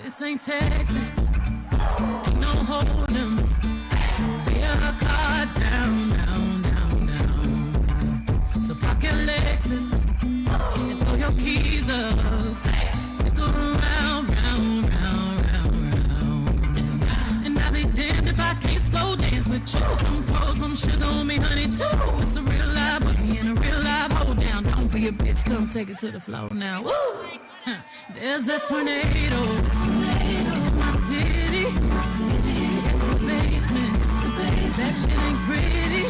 This ain't Texas, ain't no hold'em. So lay our cards down, down, down, down. So park your Lexus and throw your keys up. Stick around, round, round, round, round. And I'll be damned if I can't slow dance with you. Come pour some sugar on me, honey, too. It's a real live boogie and a real live hold down. Don't be a bitch, come take it to the floor now. Woo! There's a tornado in my city, the basement, that shit ain't pretty.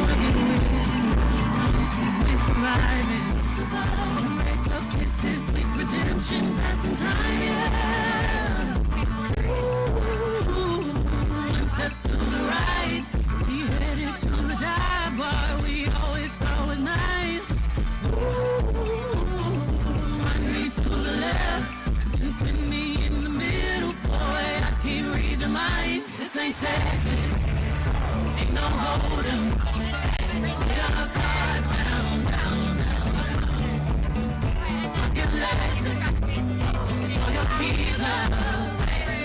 Rugged whiskey, we surviving. Break up kisses, sweet redemption, passing time, yeah. Ooh, one step to the right, we headed to the dive bar we always thought was nice. To the left and spin me in the middle, boy. I can't read your mind. This ain't Texas, ain't no hold'em. Lay our cards down, down, down, down. So fuck your Lexus, throw your keys up,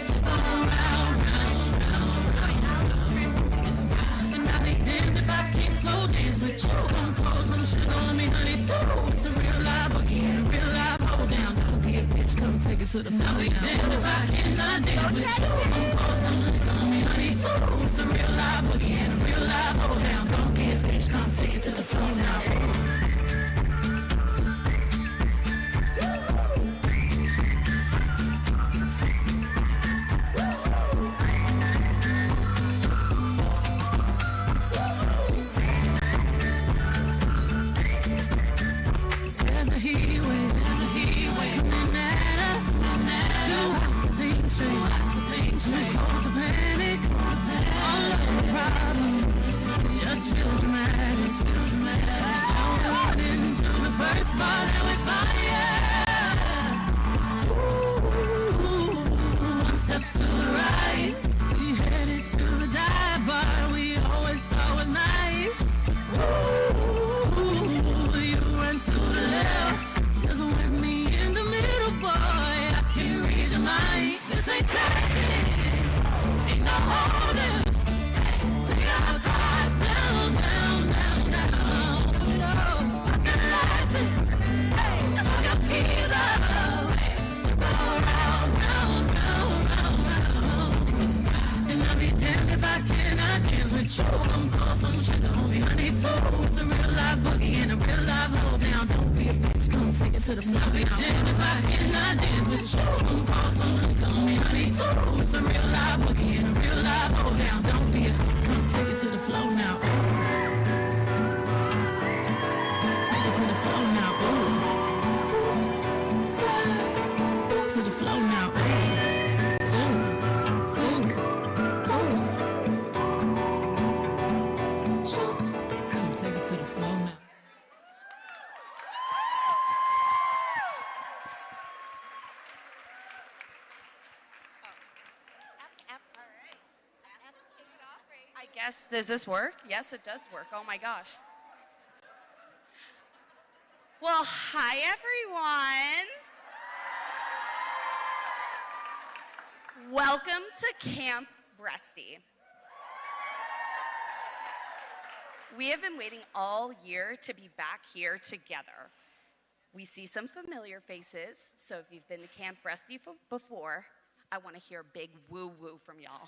stick around, round, round, round. And I'll be damned if I can't slow dance with you. Come pour some sugar on me, honey, too. It's a real live boogie and a real live down, don't be a bitch, come take it to the floor. I'll be damned if I cannot dance with you. Come pour some liquor on me, honey, too. It's a real live boogie and a real live hold down. Don't be a bitch, come take it to the floor now. To the floor, be damned if I cannot dance with you. Come pour some liquor on me, honey, too. It's a real live boogie and a real live hold down. Don't be a, come take it to the floor now. Take it to the floor now. Ooh. Oops, splash. To the floor now. Oops. Shoot. Come take it to the floor now. Yes, does this work? Yes, it does work. Oh my gosh. Well, hi everyone. Welcome to Camp Breastie. We have been waiting all year to be back here together. We see some familiar faces, so if you've been to Camp Breastie before, I want to hear a big woo-woo from y'all.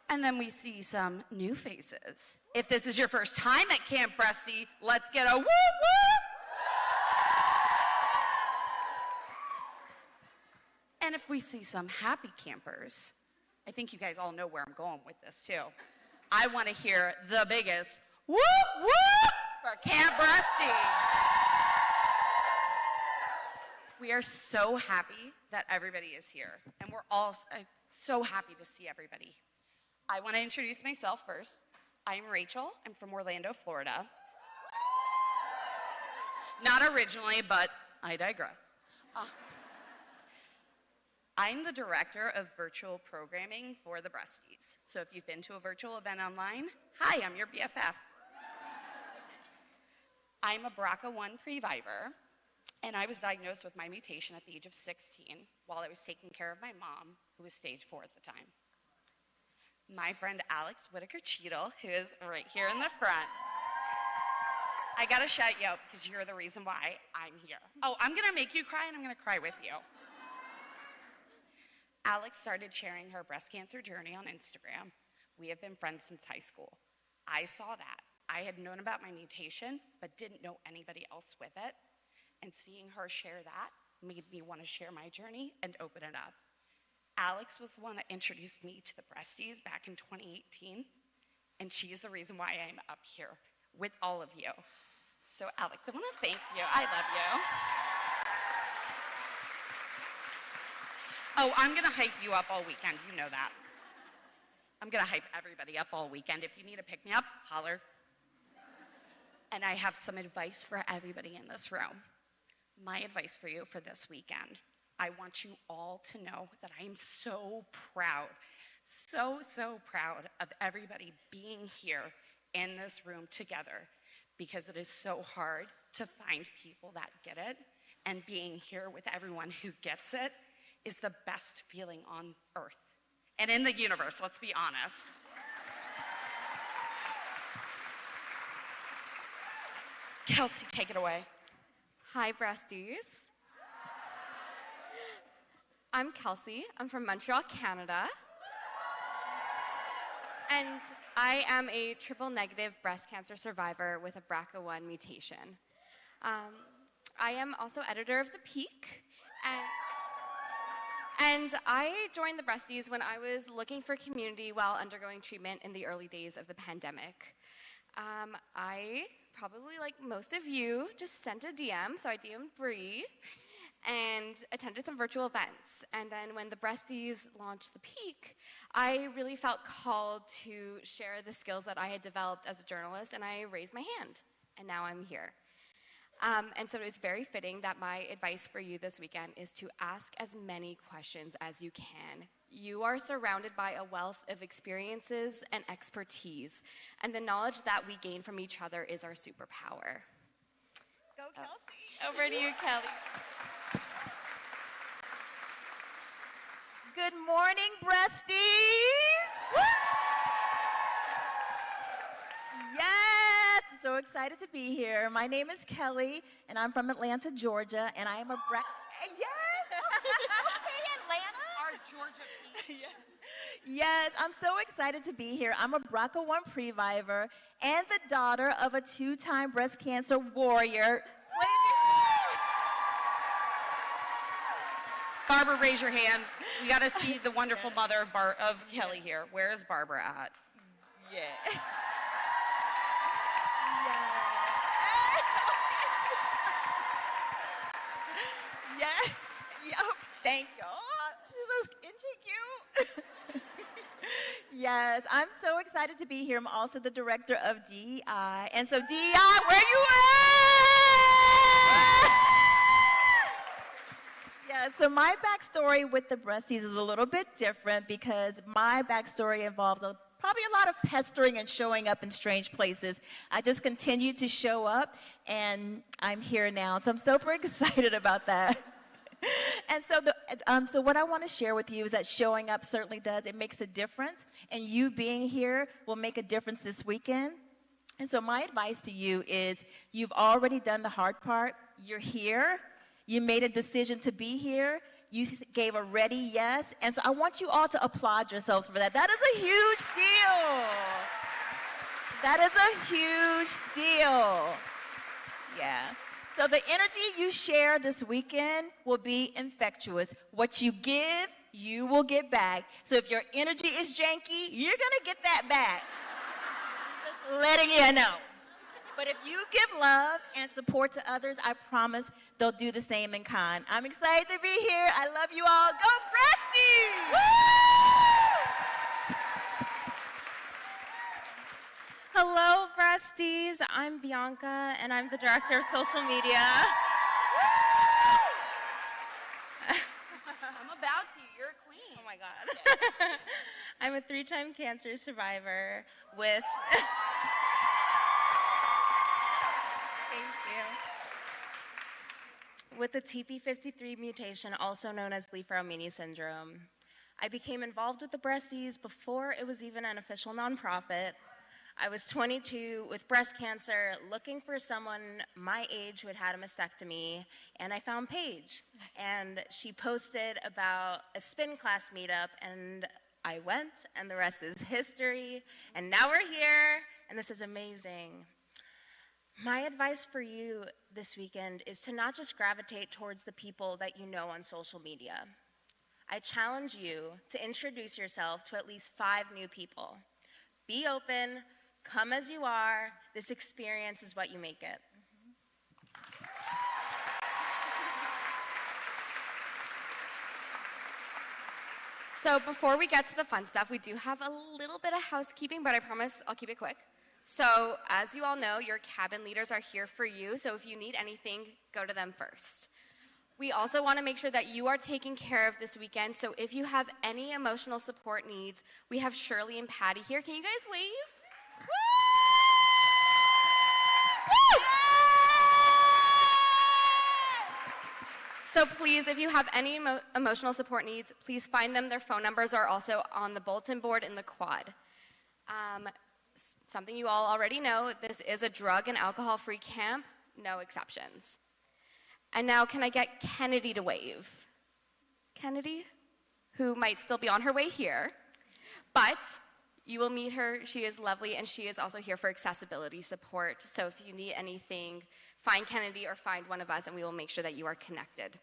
And then we see some new faces. If this is your first time at Camp Breastie, let's get a woo-woo! And if we see some happy campers, I think you guys all know where I'm going with this too. I want to hear the biggest whoop whoop for Camp Breastie. We are so happy that everybody is here, and we're all so happy to see everybody. I want to introduce myself first. I'm Rachel. I'm from Orlando, Florida. Not originally, but I digress. I'm the director of virtual programming for the Breasties. So if you've been to a virtual event online, hi, I'm your BFF. I'm a BRCA1 previvor, and I was diagnosed with my mutation at the age of 16 while I was taking care of my mom, who was stage 4 at the time. My friend Alex Whitaker-Cheadle, who is right here in the front. I gotta shout you out because you're the reason why I'm here. Oh, I'm gonna make you cry, and I'm gonna cry with you. Alex started sharing her breast cancer journey on Instagram. We have been friends since high school. I saw that. I had known about my mutation, but didn't know anybody else with it. And seeing her share that made me want to share my journey and open it up. Alex was the one that introduced me to the Breasties back in 2018, and she's the reason why I'm up here with all of you. So Alex, I want to thank you. I love you. Oh, I'm gonna hype you up all weekend, you know that. I'm gonna hype everybody up all weekend. If you need to pick me up, holler. And I have some advice for everybody in this room. My advice for you for this weekend, I want you all to know that I am so proud, so proud of everybody being here in this room together, because it is so hard to find people that get it, and being here with everyone who gets it is the best feeling on earth and in the universe, let's be honest. Kelsey, take it away. Hi, Breasties. I'm Kelsey. I'm from Montreal, Canada. And I am a triple-negative breast cancer survivor with a BRCA1 mutation. I am also editor of The Peak. And I joined the Breasties when I was looking for community while undergoing treatment in the early days of the pandemic. I, probably like most of you, just sent a DM, so I DM'd Bree, and attended some virtual events. And then when the Breasties launched The Peak, I really felt called to share the skills that I had developed as a journalist, and I raised my hand, and now I'm here. And so it's very fitting that my advice for you this weekend is to ask as many questions as you can. You are surrounded by a wealth of experiences and expertise, and the knowledge that we gain from each other is our superpower. Go, Kelsey. Over to you, Kelly. Good morning, Breasties! Yes, I'm so excited to be here. My name is Kelly, and I'm from Atlanta, Georgia, and I am a Yes! Okay, Atlanta? Our Georgia Peach. Yes, I'm so excited to be here. I'm a BRCA1 previvor and the daughter of a 2-time breast cancer warrior. Barbara, raise your hand. We got to see the wonderful mother of Kelly here. Where is Barbara at? Yeah. Yeah. Thank you. Oh, this is cute. Yes, I'm so excited to be here. I'm also the director of DEI. And so DEI, where you at? Yeah, so my backstory with the Breasties is a little bit different because my backstory involves probably a lot of pestering and showing up in strange places. I just continue to show up, and I'm here now. So I'm super excited about that. And so what I want to share with you is that showing up certainly does. It makes a difference, and you being here will make a difference this weekend. And so my advice to you is you've already done the hard part. You're here. You made a decision to be here. You gave a ready yes. And so I want you all to applaud yourselves for that. That is a huge deal. That is a huge deal. Yeah. So the energy you share this weekend will be infectious. What you give, you will get back. So if your energy is janky, you're going to get that back. Just letting you know. But if you give love and support to others, I promise they'll do the same in kind. I'm excited to be here. I love you all. Go Breasties! Hello, Breasties. I'm Bianca, and I'm the director of social media. I'm about to. You're a queen. Oh my God. I'm a 3-time cancer survivor with... Thank you. With the TP53 mutation, also known as Lee-Fraumeni syndrome. I became involved with the Breasties before it was even an official nonprofit. I was 22 with breast cancer, looking for someone my age who had had a mastectomy, and I found Paige. And she posted about a spin class meetup, and I went, and the rest is history. And now we're here, and this is amazing. My advice for you this weekend is to not just gravitate towards the people that you know on social media. I challenge you to introduce yourself to at least 5 new people. Be open. Come as you are. This experience is what you make it. So before we get to the fun stuff, we do have a little bit of housekeeping, but I promise I'll keep it quick. So as you all know, your cabin leaders are here for you, so if you need anything, go to them first. We also want to make sure that you are taken care of this weekend, so if you have any emotional support needs, we have Shirley and Patty here. Can you guys wave? So please, if you have any emotional support needs, please find them. Their phone numbers are also on the bulletin board in the quad. Something you all already know, this is a drug and alcohol-free camp, no exceptions. And now can I get Kennedy to wave? Kennedy, who might still be on her way here, but you will meet her. She is lovely, and she is also here for accessibility support. So if you need anything, find Kennedy or find one of us, and we will make sure that you are connected.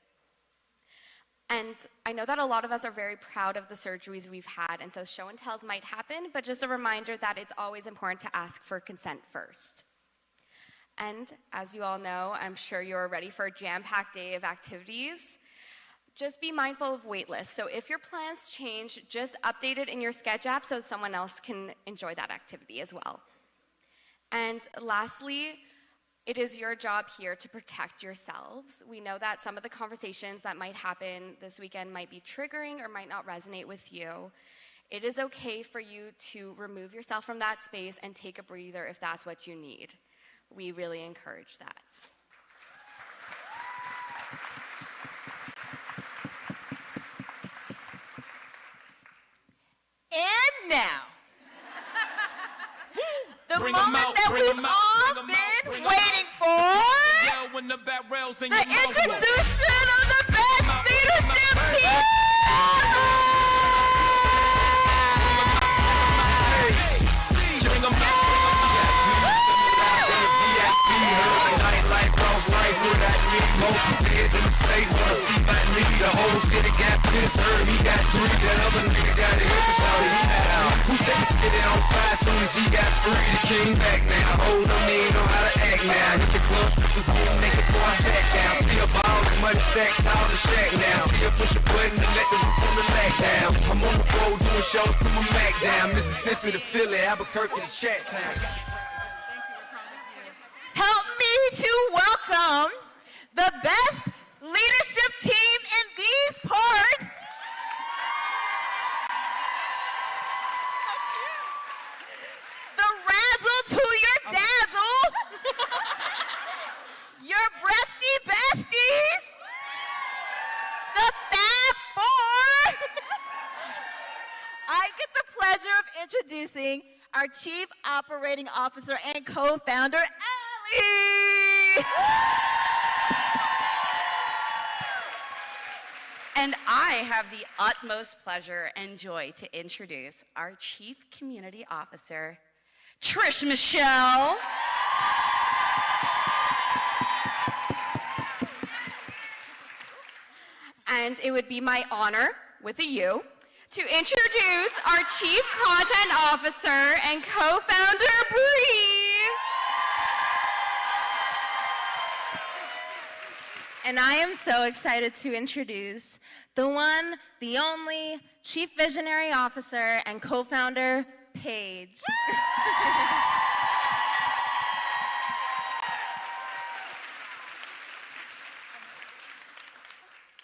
And I know that a lot of us are very proud of the surgeries we've had, and so show and tells might happen, but just a reminder that it's always important to ask for consent first. And as you all know, I'm sure you're ready for a jam-packed day of activities. Just be mindful of wait lists. So if your plans change, just update it in your Sketch app so someone else can enjoy that activity as well. And lastly, it is your job here to protect yourselves. We know that some of the conversations that might happen this weekend might be triggering or might not resonate with you. It is okay for you to remove yourself from that space and take a breather if that's what you need. We really encourage that. And now, the moment that we've all been waiting for, the introduction of the Breasties Leadership Team! The whole city got pissed, heard he got 3, that other nigga got it, he got out. Who said the city on fire soon as he got free? The king back now, hold on, he ain't know how to act now. Hit the club, strippers getting naked before I sat down. Still ballin', money stacked, tall the shack now. Still push a button to let the roof on the lag down. I'm on the road doing shows, put my Mac down. Mississippi to Philly, Albuquerque to Chat Town. Help me to welcome the best leadership team in these parts. The razzle to your dazzle. Your breasty besties. The Fab Four. I get the pleasure of introducing our Chief Operating Officer and co-founder, Allie. And I have the utmost pleasure and joy to introduce our Chief Community Officer, Trish Michelle. And it would be my honor, with a U, to introduce our Chief Content Officer and co-founder, Bree. And I am so excited to introduce the one, the only Chief Visionary Officer and co-founder, Paige.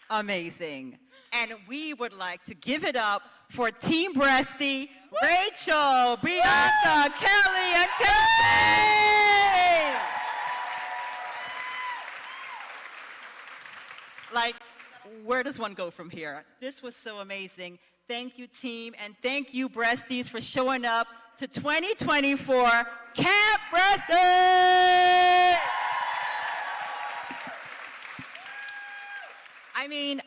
Amazing. And we would like to give it up for Team Breastie, Rachel, Bianca, Kelly, and Kelly. Like, where does one go from here? This was so amazing. Thank you, team, and thank you, Breasties, for showing up to 2024 Camp Breastie! I mean,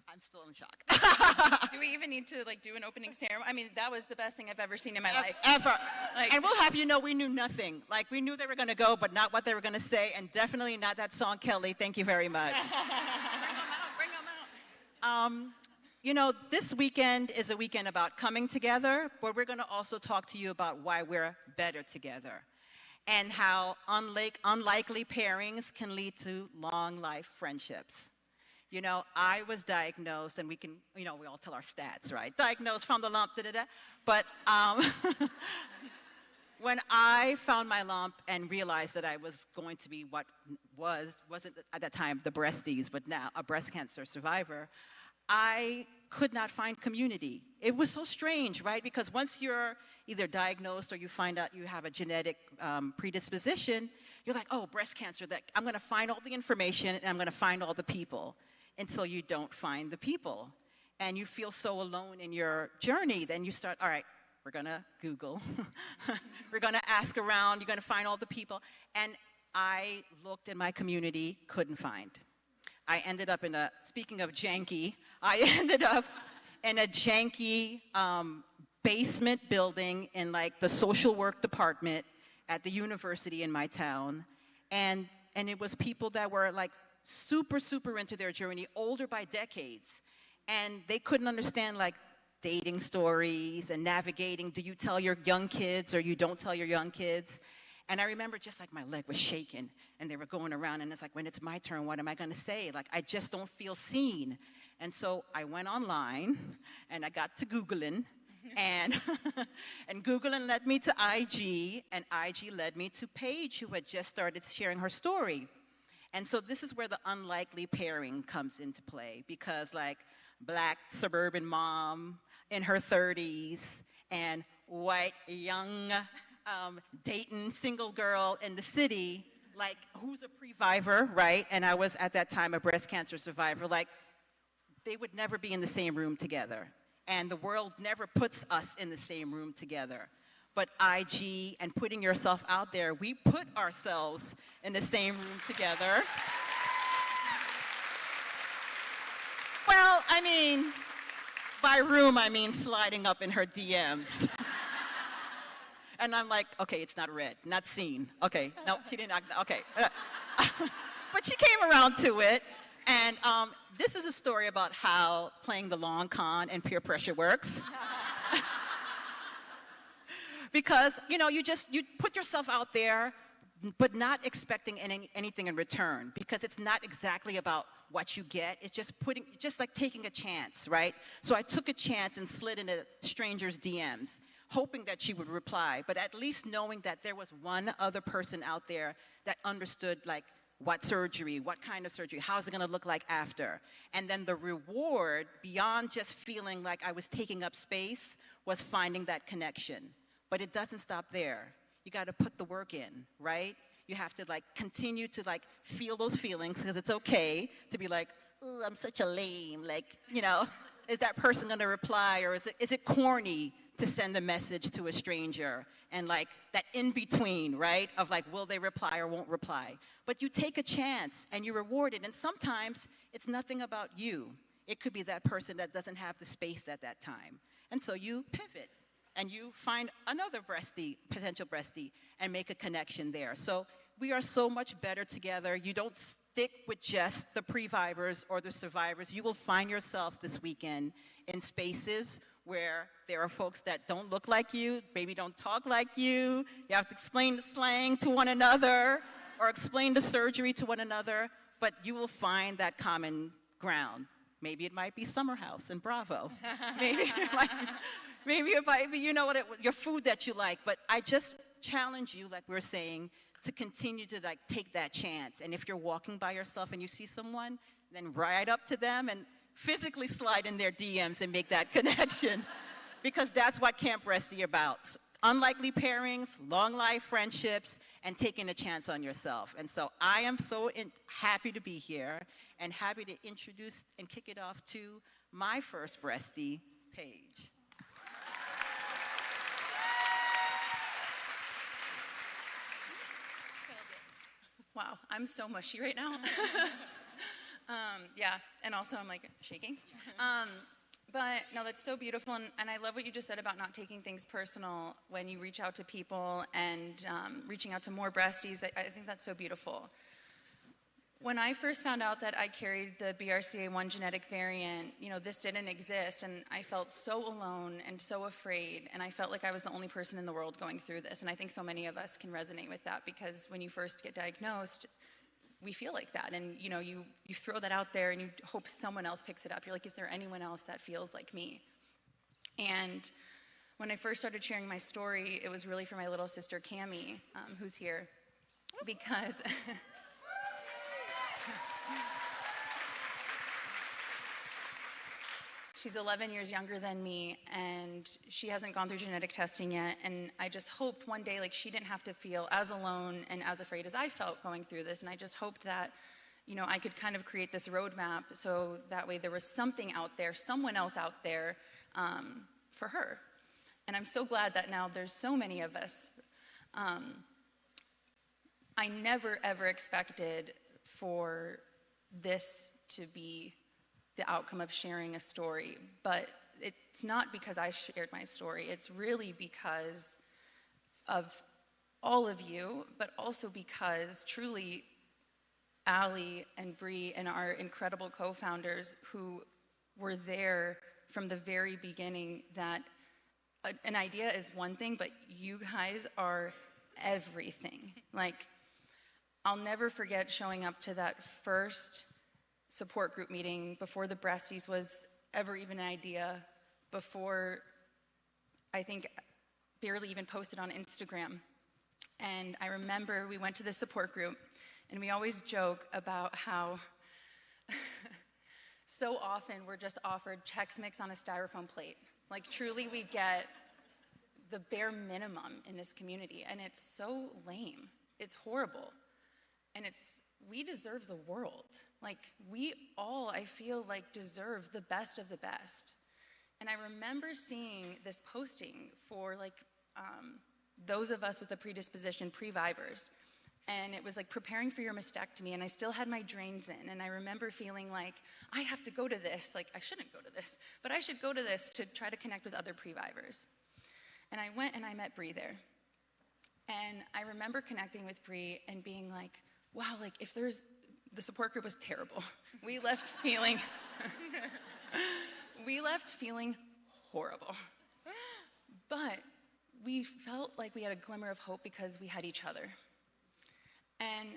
I'm still in shock. Do we even need to do an opening ceremony? I mean, that was the best thing I've ever seen in my life. Ever. And we'll have you know, we knew nothing. Like, we knew they were going to go, but not what they were going to say, and definitely not that song, Kelly. Thank you very much. Bring them out. You know, this weekend is a weekend about coming together, but we're going to also talk to you about why we're better together and how unlikely pairings can lead to long life friendships. You know, I was diagnosed, and we can, we all tell our stats, right? Diagnosed from the lump, da-da-da. But when I found my lump and realized that I was going to be what wasn't at that time the Breasties, but now a breast cancer survivor, I could not find community. It was so strange, right? Because once you're either diagnosed or you find out you have a genetic predisposition, you're like, oh, breast cancer, I'm going to find all the information and I'm going to find all the people, until you don't find the people. And you feel so alone in your journey. Then you start, all right, we're going to Google. We're going to ask around. You're going to find all the people. And I looked in my community, couldn't find. I ended up speaking of janky, I ended up in a janky basement building in the social work department at the university in my town. And it was people that were super, super into their journey, older by decades. And they couldn't understand dating stories and navigating, do you tell your young kids or you don't tell your young kids? And I remember just my leg was shaking and they were going around and it's when it's my turn, what am I gonna say? I just don't feel seen. And so I went online and I got to Googling and, and Googling led me to IG and IG led me to Paige, who had just started sharing her story. And so this is where the unlikely pairing comes into play, because black suburban mom in her 30s and white young Dayton single girl in the city, who's a pre-vivor, right? And I was at that time a breast cancer survivor. They would never be in the same room together. And the world never puts us in the same room together. But IG and putting yourself out there, we put ourselves in the same room together. Well, I mean, by room, I mean sliding up in her DMs. And I'm like, okay, it's not read, not seen. Okay, no, she didn't act, okay. But she came around to it. And this is a story about how playing the long con and peer pressure works. Because, you put yourself out there, but not expecting anything in return, because it's not exactly about what you get. It's just taking a chance, right? So I took a chance and slid into strangers' DMs, hoping that she would reply, but at least knowing that there was one other person out there that understood, what surgery, what kind of surgery, how's it going to look like after. And then the reward, beyond just feeling like I was taking up space, was finding that connection. But it doesn't stop there. You got to put the work in, right? You have to continue to feel those feelings, because it's okay to be oh, I'm such a lame, is that person going to reply, or is it corny to send a message to a stranger, and like that in between, right? Of like, will they reply or won't reply? But you take a chance and you're rewarded, and sometimes it's nothing about you. It could be that person that doesn't have the space at that time. And so you pivot and you find another breastie, potential breastie, and make a connection there. So we are so much better together. You don't stick with just the previvors or the survivors. You will find yourself this weekend in spaces where there are folks that don't look like you, maybe don't talk like you. You have to explain the slang to one another or explain the surgery to one another, but you will find that common ground. Maybe it might be Summer House in Bravo. Maybe it might be, you know what, your food that you like. But I just challenge you, like we were saying, to continue to like take that chance. And if you're walking by yourself and you see someone, then ride up to them and physically slide in their DMs and make that connection. Because that's what Camp Breastie about. Unlikely pairings, long life friendships, and taking a chance on yourself. And so I am so happy to be here and happy to introduce and kick it off to my first breastie, Paige. Wow, I'm so mushy right now. Yeah, and also I'm like shaking. But no, that's so beautiful, and I love what you just said about not taking things personal when you reach out to people and reaching out to more breasties. I think that's so beautiful. When I first found out that I carried the BRCA1 genetic variant, you know, this didn't exist, and I felt so alone and so afraid, and I felt like I was the only person in the world going through this, and I think so many of us can resonate with that, because when you first get diagnosed, we feel like that, and you know, you throw that out there and you hope someone else picks it up. You're like, is there anyone else that feels like me? And when I first started sharing my story, it was really for my little sister Cammie, who's here, because she's 11 years younger than me, and she hasn't gone through genetic testing yet, and I just hoped one day, like, she didn't have to feel as alone and as afraid as I felt going through this, and I just hoped that, you know, I could kind of create this roadmap so that way there was something out there, someone else out there for her. And I'm so glad that now there's so many of us. I never, ever expected for this to be the outcome of sharing a story, but it's not because I shared my story. It's really because of all of you, but also because truly Allie and Bree and our incredible co-founders who were there from the very beginning, that an idea is one thing, but you guys are everything. Like, I'll never forget showing up to that first support group meeting before the Breasties was ever even an idea, before I think barely even posted on Instagram. And I remember we went to the support group, and we always joke about how so often we're just offered Chex Mix on a styrofoam plate. Like, truly, we get the bare minimum in this community, and it's so lame. It's horrible. And we deserve the world. Like, we all, I feel like, deserve the best of the best. And I remember seeing this posting for, like, those of us with a predisposition, previvors. And it was like preparing for your mastectomy, and I still had my drains in. And I remember feeling like, I have to go to this. Like, I shouldn't go to this, but I should go to this to try to connect with other previvors. And I went and I met Bree there. And I remember connecting with Bree and being like, wow, like, if there's, the support group was terrible. We left feeling horrible. But we felt like we had a glimmer of hope because we had each other. And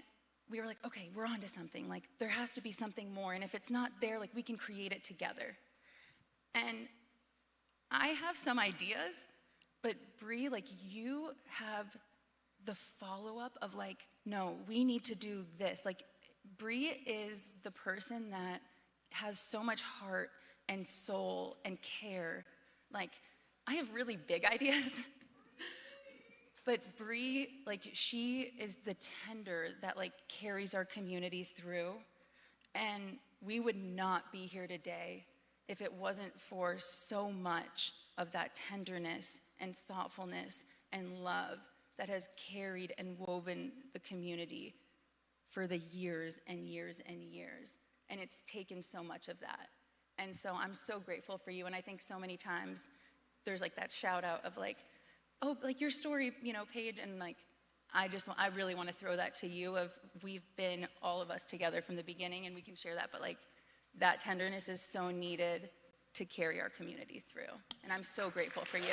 we were like, okay, we're onto something. Like, there has to be something more. And if it's not there, like, we can create it together. And I have some ideas, but Bree, like, you have the follow-up of, like, no, we need to do this. Like, Bree is the person that has so much heart and soul and care. Like, I have really big ideas. But Bree, like, she is the tender that, like, carries our community through. And we would not be here today if it wasn't for so much of that tenderness and thoughtfulness and love that has carried and woven the community for the years and years and years. And it's taken so much of that. And so I'm so grateful for you. And I think so many times there's like that shout out of like, oh, like your story, you know, Paige, and like, I really want to throw that to you of we've been all of us together from the beginning and we can share that, but like that tenderness is so needed to carry our community through. And I'm so grateful for you.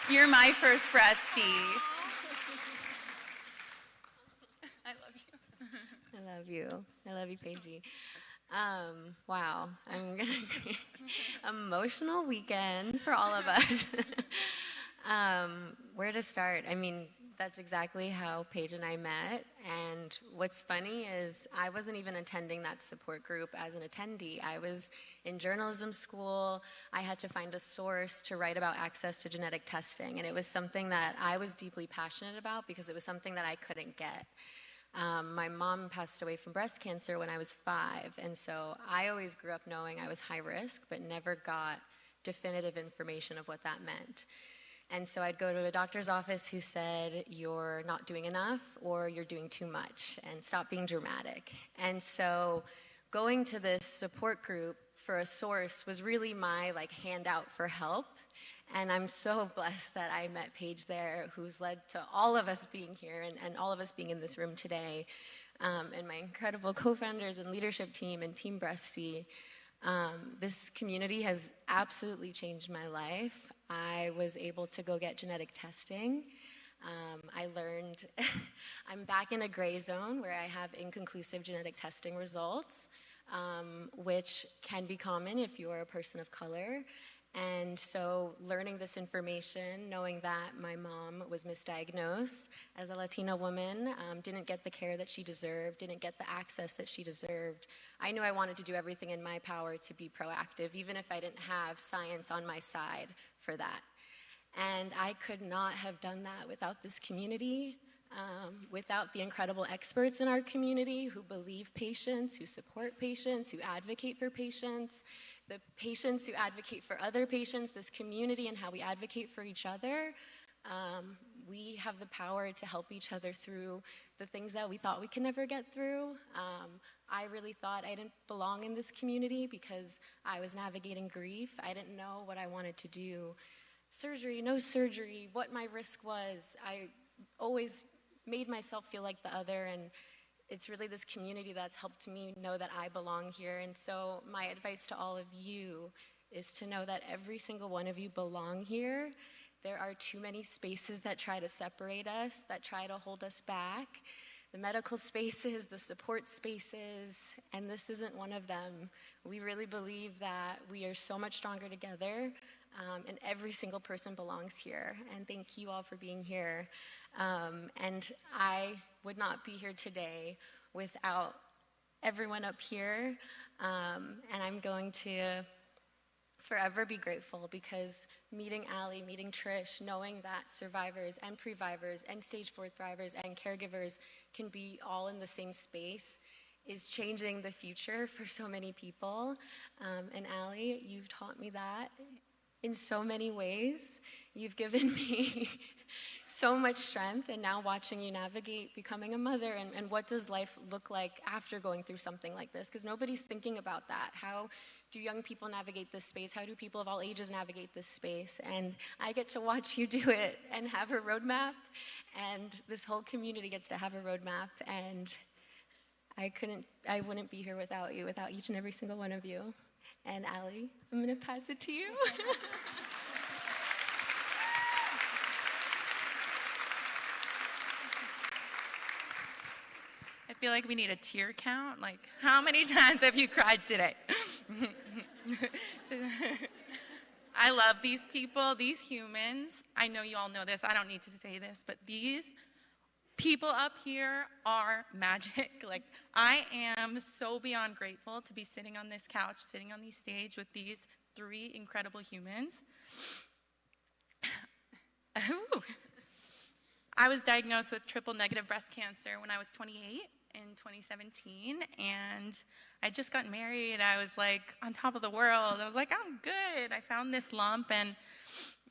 You're my first Breastie. I love you. I love you. I love you, Paigey. Wow, I'm gonna emotional weekend for all of us. Where to start? I mean, that's exactly how Paige and I met. And what's funny is I wasn't even attending that support group as an attendee. I was in journalism school. I had to find a source to write about access to genetic testing. And it was something that I was deeply passionate about because it was something that I couldn't get. My mom passed away from breast cancer when I was 5, and so I always grew up knowing I was high risk, but never got definitive information of what that meant. And so I'd go to a doctor's office who said, you're not doing enough or you're doing too much, and stop being dramatic. And so going to this support group for a source was really my like handout for help. And I'm so blessed that I met Paige there, who's led to all of us being here and all of us being in this room today, and my incredible co-founders and leadership team and Team Breastie. This community has absolutely changed my life. I was able to go get genetic testing. I learned I'm back in a gray zone where I have inconclusive genetic testing results, which can be common if you're a person of color. And so learning this information, knowing that my mom was misdiagnosed as a Latina woman, didn't get the care that she deserved, didn't get the access that she deserved, I knew I wanted to do everything in my power to be proactive, even if I didn't have science on my side for that. And I could not have done that without this community, without the incredible experts in our community who believe patients, who support patients, who advocate for patients, the patients who advocate for other patients, this community and how we advocate for each other. We have the power to help each other through the things that we thought we could never get through. I really thought I didn't belong in this community because I was navigating grief. I didn't know what I wanted to do. Surgery, no surgery, what my risk was. I always made myself feel like the other, and it's really this community that's helped me know that I belong here. And so my advice to all of you is to know that every single one of you belong here. There are too many spaces that try to separate us, that try to hold us back. The medical spaces, the support spaces, and this isn't one of them. We really believe that we are so much stronger together, and every single person belongs here. And thank you all for being here. And I would not be here today without everyone up here. And I'm going to forever be grateful because meeting Allie, meeting Trish, knowing that survivors and previvors and stage 4 thrivers and caregivers can be all in the same space is changing the future for so many people. And Allie, you've taught me that in so many ways. You've given me so much strength, and now watching you navigate becoming a mother and what does life look like after going through something like this, because nobody's thinking about that. How do young people navigate this space? How do people of all ages navigate this space? And I get to watch you do it and have a roadmap, and this whole community gets to have a roadmap, and I wouldn't be here without you, without each and every single one of you. And Allie, I'm gonna pass it to you. I feel like we need a tear count. Like, how many times have you cried today? I love these people, these humans. I know you all know this. I don't need to say this, but these people up here are magic. Like, I am so beyond grateful to be sitting on this couch, sitting on this stage with these 3 incredible humans. I was diagnosed with triple negative breast cancer when I was 28, in 2017, and I just got married. I was like on top of the world. I was like, I'm good. I found this lump, and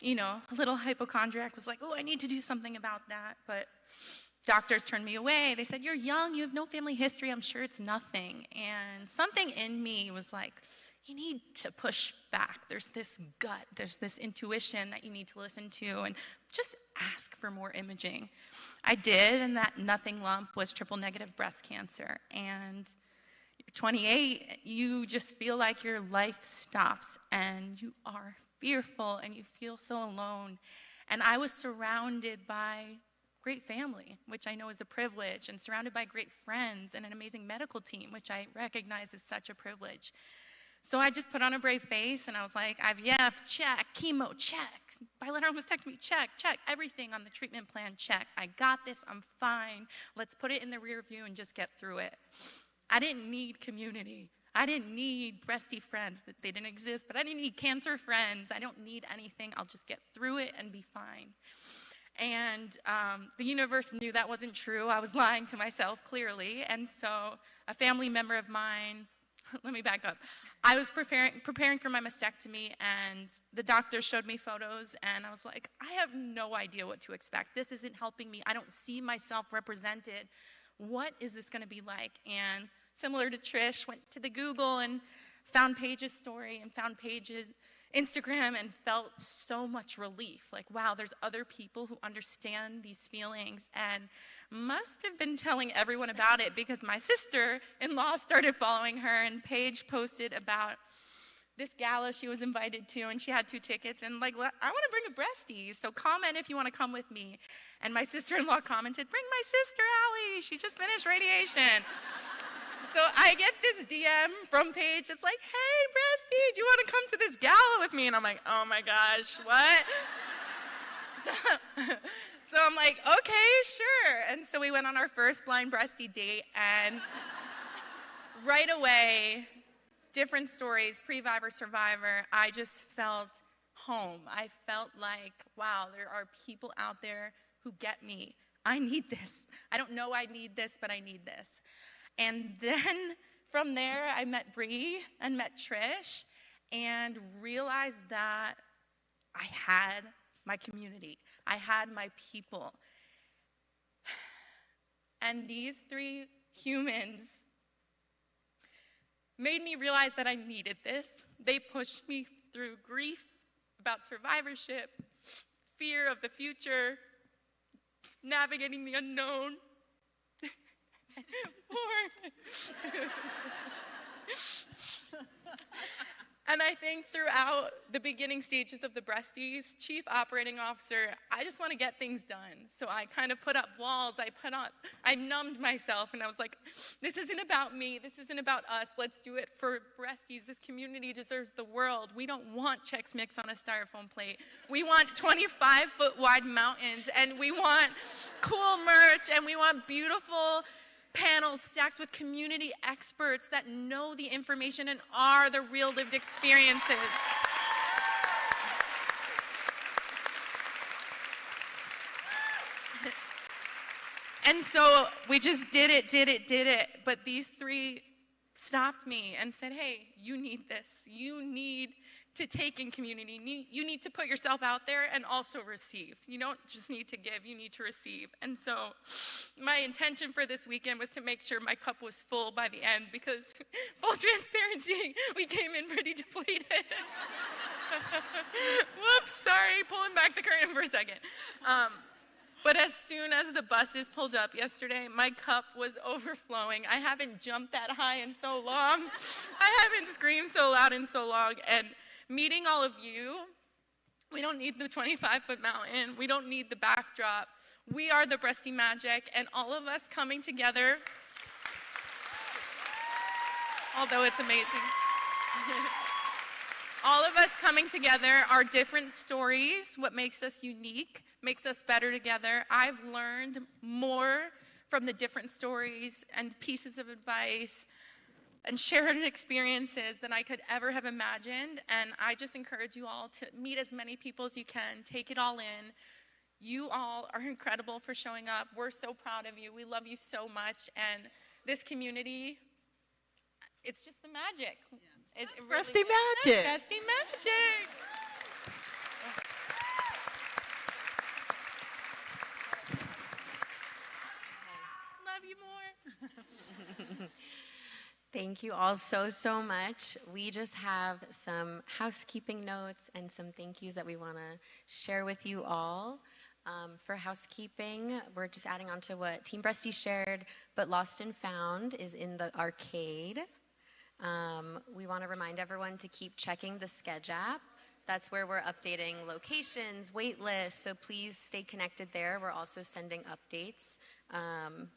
a little hypochondriac was like, oh, I need to do something about that. But doctors turned me away. They said, you're young, you have no family history, I'm sure it's nothing. And something in me was like, you need to push back. There's this gut, there's this intuition that you need to listen to, and just ask for more imaging. I did, and that nothing lump was triple negative breast cancer. And you're 28, you just feel like your life stops, and you are fearful, and you feel so alone. And I was surrounded by great family, which I know is a privilege, and surrounded by great friends and an amazing medical team, which I recognize is such a privilege. So I just put on a brave face, and I was like, IVF, check, chemo, check, bilateral mastectomy, check, everything on the treatment plan, check. I got this, I'm fine. Let's put it in the rear view and just get through it. I didn't need community. I didn't need breasty friends. They didn't exist, but I didn't need cancer friends. I don't need anything. I'll just get through it and be fine. And the universe knew that wasn't true. I was lying to myself, clearly. And so a family member of mine, let me back up. I was preparing for my mastectomy, and the doctor showed me photos, and I was like, I have no idea what to expect. This isn't helping me. I don't see myself represented. What is this going to be like? And similar to Trish, went to the Google and found Paige's story and found Paige's Instagram and felt so much relief. Like, wow, there's other people who understand these feelings, and must have been telling everyone about it because my sister-in-law started following her, and Paige posted about this gala she was invited to, and she had 2 tickets, and like, I want to bring a Breastie, so comment if you want to come with me. And my sister-in-law commented, bring my sister, Allie, she just finished radiation. So I get this DM from Paige. It's like, hey, Breastie, do you want to come to this gala with me? And I'm like, oh my gosh, what? So I'm like, okay, sure. And so we went on our first blind Breastie date, and right away, different stories, pre-Viver, survivor, I just felt home. I felt like, wow, there are people out there who get me. I need this. I don't know I need this, but I need this. And then from there, I met Bree and met Trish and realized that I had my community. I had my people. And these 3 humans made me realize that I needed this. They pushed me through grief about survivorship, fear of the future, navigating the unknown. And I think throughout the beginning stages of the Breasties, chief operating officer, I just want to get things done. So I kind of put up walls, I numbed myself, and I was like, this isn't about me, this isn't about us, let's do it for Breasties. This community deserves the world. We don't want Chex Mix on a styrofoam plate. We want 25-foot wide mountains, and we want cool merch, and we want beautiful panels stacked with community experts that know the information and are the real lived experiences. And so we just did it. But these 3 stopped me and said, hey, you need this. You need to take in community. You need to put yourself out there and also receive. You don't just need to give, you need to receive. And so my intention for this weekend was to make sure my cup was full by the end, because full transparency, we came in pretty depleted. Whoops, sorry, pulling back the curtain for a second. But as soon as the buses pulled up yesterday, my cup was overflowing. I haven't jumped that high in so long. I haven't screamed so loud in so long. And meeting all of you, we don't need the 25-foot mountain. We don't need the backdrop. We are the Breastie Magic, and all of us coming together, although it's amazing. All of us coming together are different stories. What makes us unique makes us better together. I've learned more from the different stories and pieces of advice and shared experiences than I could ever have imagined. And I just encourage you all to meet as many people as you can, take it all in. You all are incredible for showing up. We're so proud of you. We love you so much. And this community, it's just the magic. It really Breastie is. magic. Breastie magic. Love you more. Thank you all so, so much. We just have some housekeeping notes and some thank yous that we want to share with you all. For housekeeping, we're just adding on to what Team Breastie shared, but Lost and Found is in the arcade. We want to remind everyone to keep checking the Sketch app. That's where we're updating locations, wait lists, so please stay connected there. We're also sending updates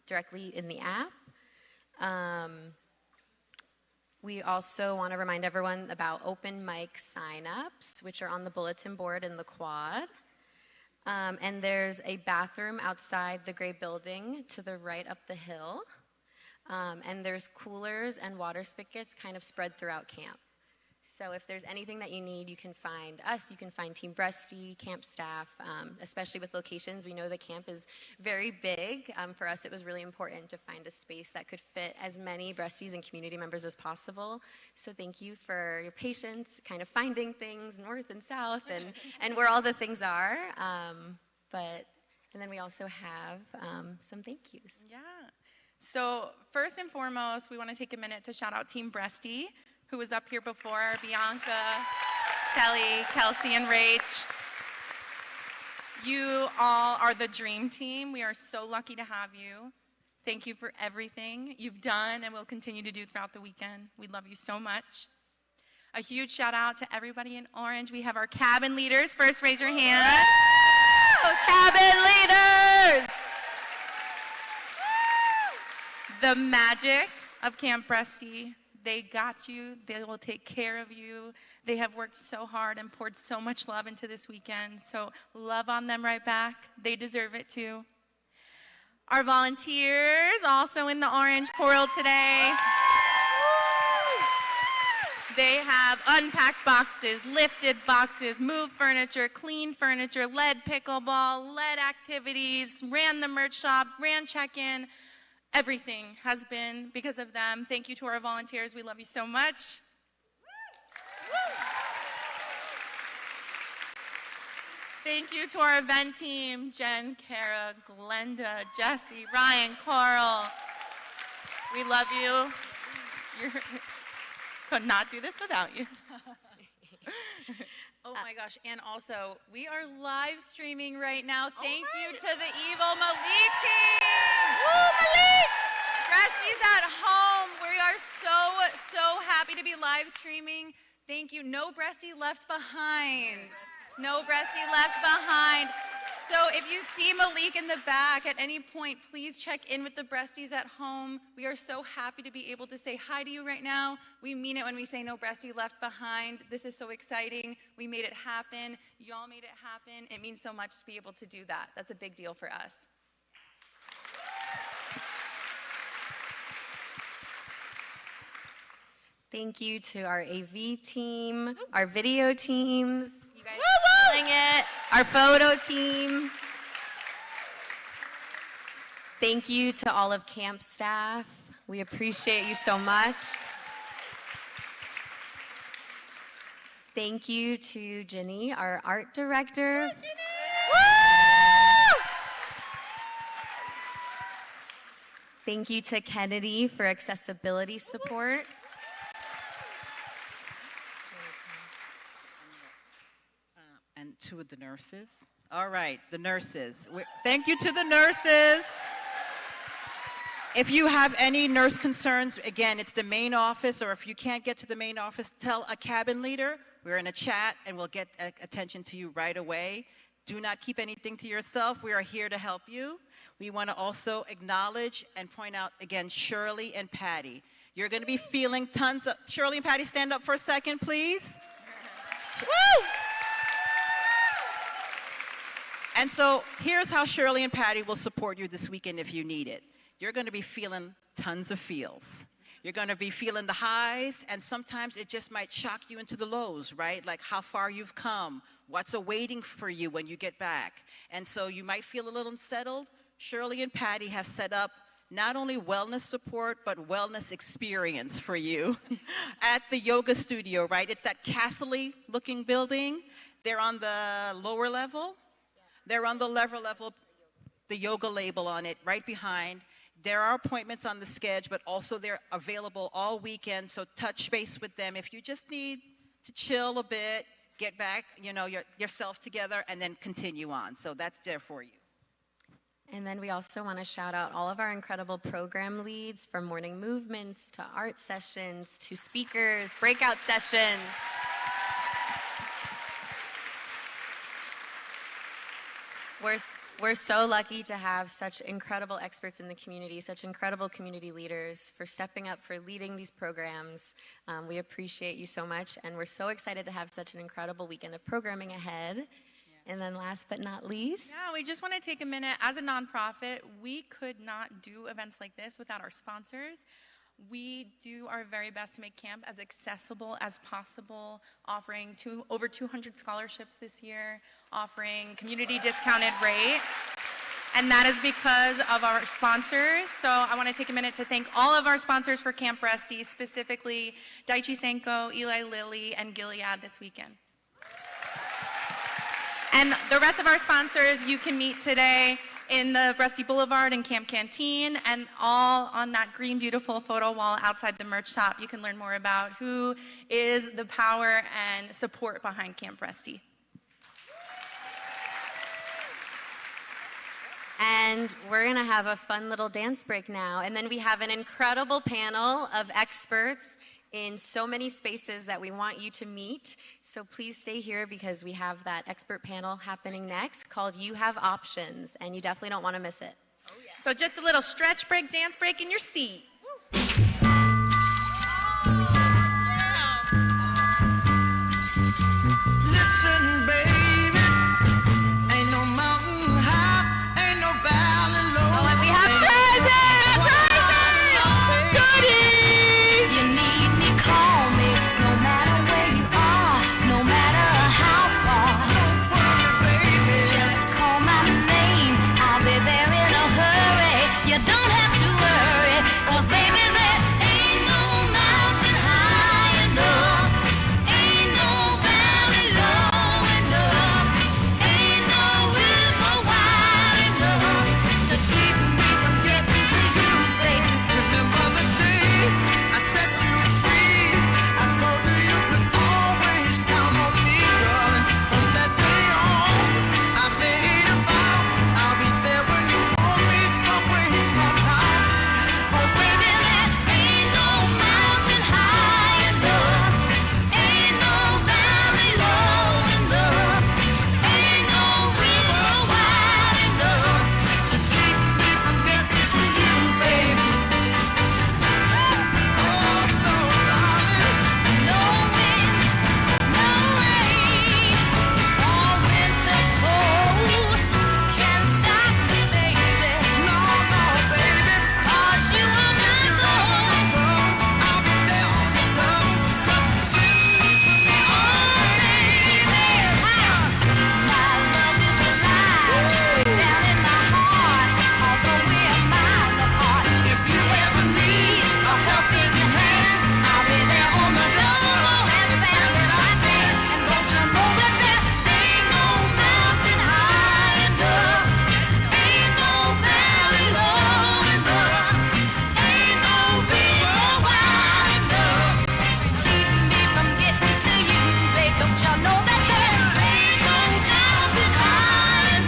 directly in the app. We also want to remind everyone about open mic signups, which are on the bulletin board in the quad. And there's a bathroom outside the gray building to the right up the hill. And there's coolers and water spigots kind of spread throughout camp. So if there's anything that you need, you can find us, you can find Team Breastie, camp staff, especially with locations. We know the camp is very big. For us, it was really important to find a space that could fit as many Breasties and community members as possible. So thank you for your patience, kind of finding things north and south and where all the things are. And then we also have some thank yous. Yeah. So first and foremost, we want to take a minute to shout out Team Breastie, who was up here before, Bianca, Kelly, Kelsey, and Rach. You all are the dream team. We are so lucky to have you. Thank you for everything you've done and will continue to do throughout the weekend. We love you so much. A huge shout out to everybody in orange. We have our cabin leaders. First, raise your hand. Cabin leaders! The magic of Camp Breastie. They got you. They will take care of you. They have worked so hard and poured so much love into this weekend. So love on them right back. They deserve it too. Our volunteers, also in the orange coral today. They have unpacked boxes, lifted boxes, moved furniture, cleaned furniture, led pickleball, led activities, ran the merch shop, ran check-in. Everything has been because of them. Thank you to our volunteers. We love you so much. Thank you to our event team, Jen, Kara, Glenda, Jesse, Ryan, Carl. We love you. Could not do this without you. Oh my gosh, and also, we are live streaming right now. Thank you to the Evil Malik team. Woo, Malik! Breasties at home. We are so happy to be live streaming. Thank you. No Breastie left behind. No Breastie left behind. So if you see Malik in the back at any point, please check in with the Breasties at home. We are so happy to be able to say hi to you right now. We mean it when we say no Breastie left behind. This is so exciting. We made it happen. Y'all made it happen. It means so much to be able to do that. That's a big deal for us. Thank you to our AV team, our video teams. You guys are killing it. Our photo team. Thank you to all of camp staff. We appreciate you so much. Thank you to Ginny, our art director. Thank you to Kennedy for accessibility support. And two of the nurses. All right, the nurses. Thank you to the nurses. If you have any nurse concerns, again, it's the main office, or if you can't get to the main office, tell a cabin leader. We're in a chat, and we'll get attention to you right away. Do not keep anything to yourself. We are here to help you. We want to also acknowledge and point out, again, Shirley and Patty. You're going to be feeling tons of... Shirley and Patty, stand up for a second, please. Woo! And so here's how Shirley and Patty will support you this weekend if you need it. You're going to be feeling tons of feels. You're going to be feeling the highs, and sometimes it just might shock you into the lows, right? Like how far you've come, what's awaiting for you when you get back. And so you might feel a little unsettled. Shirley and Patty have set up not only wellness support, but wellness experience for you at the yoga studio, right? It's that castle-y looking building. They're on the lower level. They're on the level, the yoga label on it, right behind. There are appointments on the schedule, but also they're available all weekend, so touch base with them. If you just need to chill a bit, get back, yourself together, and then continue on. So that's there for you. And then we also want to shout out all of our incredible program leads, from morning movements to art sessions to speakers, breakout sessions. We're so lucky to have such incredible experts in the community, such incredible community leaders for stepping up, for leading these programs. We appreciate you so much, and we're so excited to have such an incredible weekend of programming ahead. Yeah. And then last but not least. Yeah, we just want to take a minute. As a nonprofit, we could not do events like this without our sponsors. We do our very best to make camp as accessible as possible, offering over 200 scholarships this year, offering community discounted rate. And that is because of our sponsors. So I want to take a minute to thank all of our sponsors for Camp Breastie, specifically Daiichi Sankyo, Eli Lilly, and Gilead this weekend. And the rest of our sponsors you can meet today in the Breastie Boulevard and Camp Canteen, and all on that green, beautiful photo wall outside the merch shop. You can learn more about who is the power and support behind Camp Breastie. And we're going to have a fun little dance break now. And then we have an incredible panel of experts in so many spaces that we want you to meet. So please stay here, because we have that expert panel happening next called You Have Options, and you definitely don't want to miss it. Oh, yeah. So just a little stretch break, dance break in your seat.